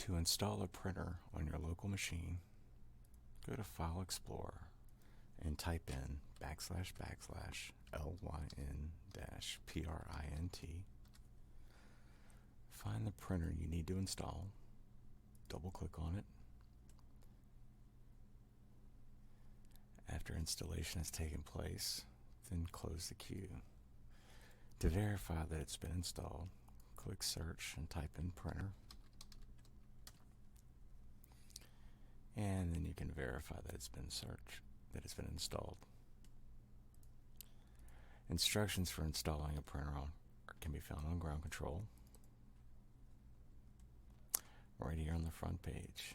To install a printer on your local machine, go to File Explorer and type in //lyn-print. Find the printer you need to install, double click on it. After installation has taken place, then close the queue. To verify that it's been installed, click Search and type in Printer. And then you can verify that it's been installed. Instructions for installing a printer can be found on Ground Control, right here on the front page.